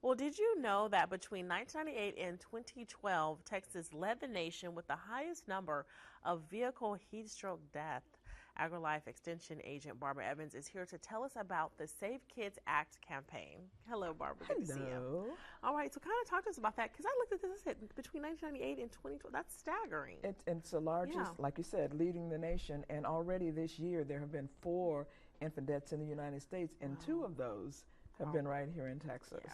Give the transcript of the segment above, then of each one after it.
Well, did you know that between 1998 and 2012, Texas led the nation with the highest number of vehicle heat stroke deaths? Agrilife Extension Agent Barbara Evans is here to tell us about the Save Kids Act campaign. Hello, Barbara. Good to see you. All right, so kind of talk to us about that, because I looked at this between 1998 and 2012. That's staggering. It's the largest, like you said, leading the nation, and already this year there have been 4 infant deaths in the United States, and 2 of those have been right here in Texas.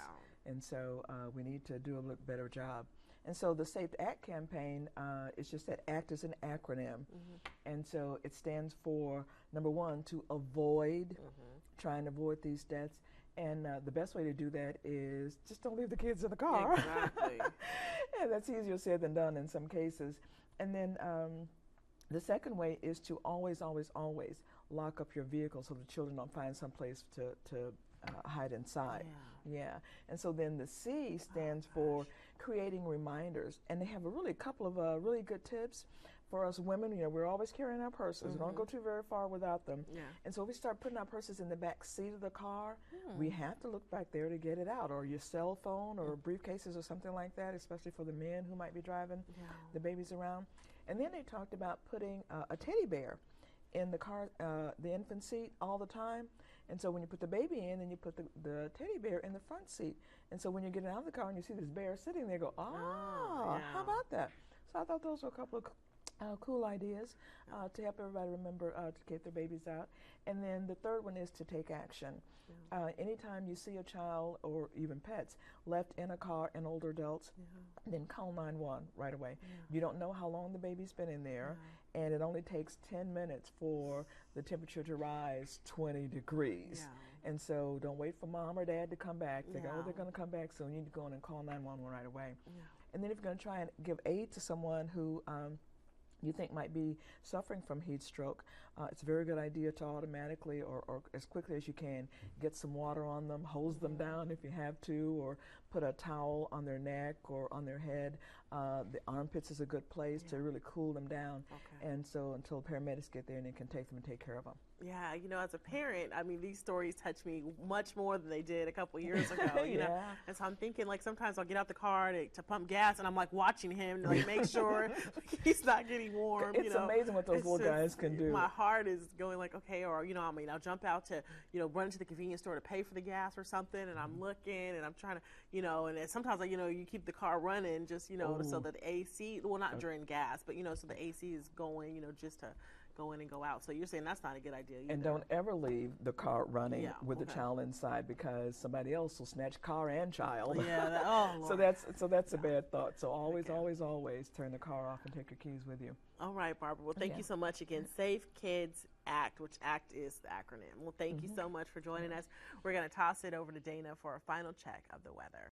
And so we need to do a little better job. And so the Safe Act campaign, it's just that ACT is an acronym. And so it stands for, number 1, to avoid, trying to avoid these deaths. And the best way to do that is just don't leave the kids in the car. Exactly. And that's easier said than done in some cases. And then the second way is to always, always, always lock up your vehicle so the children don't find some place to hide inside. Yeah. And so then the C stands for creating reminders. And they have a couple of really good tips for us women. You know, we're always carrying our purses. We don't go too very far without them. And so if we start putting our purses in the back seat of the car, we have to look back there to get it out, or your cell phone or briefcases or something like that, especially for the men who might be driving the babies around. And then they talked about putting a teddy bear in the car, the infant seat all the time. And so when you put the baby in, then you put the teddy bear in the front seat. And so when you're getting out of the car and you see this bear sitting there, you go, how about that? So I thought those were a couple of cool ideas to help everybody remember to get their babies out. And then the third one is to take action. Anytime you see a child or even pets left in a car, and older adults, then call 911 right away. You don't know how long the baby's been in there, and it only takes 10 minutes for the temperature to rise 20 degrees. And so don't wait for mom or dad to come back. They go, oh, they're going to come back soon. You need to go in and call 911 right away. And then if you're going to try and give aid to someone who you think might be suffering from heat stroke, it's a very good idea to automatically or as quickly as you can get some water on them, hose them down if you have to, or put a towel on their neck or on their head. The armpits is a good place to really cool them down. And so until paramedics get there and they can take them and take care of them. Yeah, you know, as a parent, I mean, these stories touch me much more than they did a couple of years ago, you know. And so I'm thinking, like, sometimes I'll get out the car to pump gas, and I'm, like, watching him to, like, make sure he's not getting warm, It's amazing what those little guys can do. My heart is going, like, okay, or, you know, I mean, I'll jump out to, you know, run to the convenience store to pay for the gas or something, and I'm looking, and I'm trying to, you know, and sometimes, like, you know, you keep the car running just, you know, so that the AC, well, not during gas, but, you know, so the AC is going, you know, just to go in and go out. So you're saying that's not a good idea either. And don't ever leave the car running with the child inside, because somebody else will snatch car and child. So that's a bad thought. So always, always, always turn the car off and take your keys with you. All right, Barbara. Well, thank you so much again. Safe Kids Act, which ACT is the acronym. Well, thank you so much for joining us. We're going to toss it over to Dana for a final check of the weather.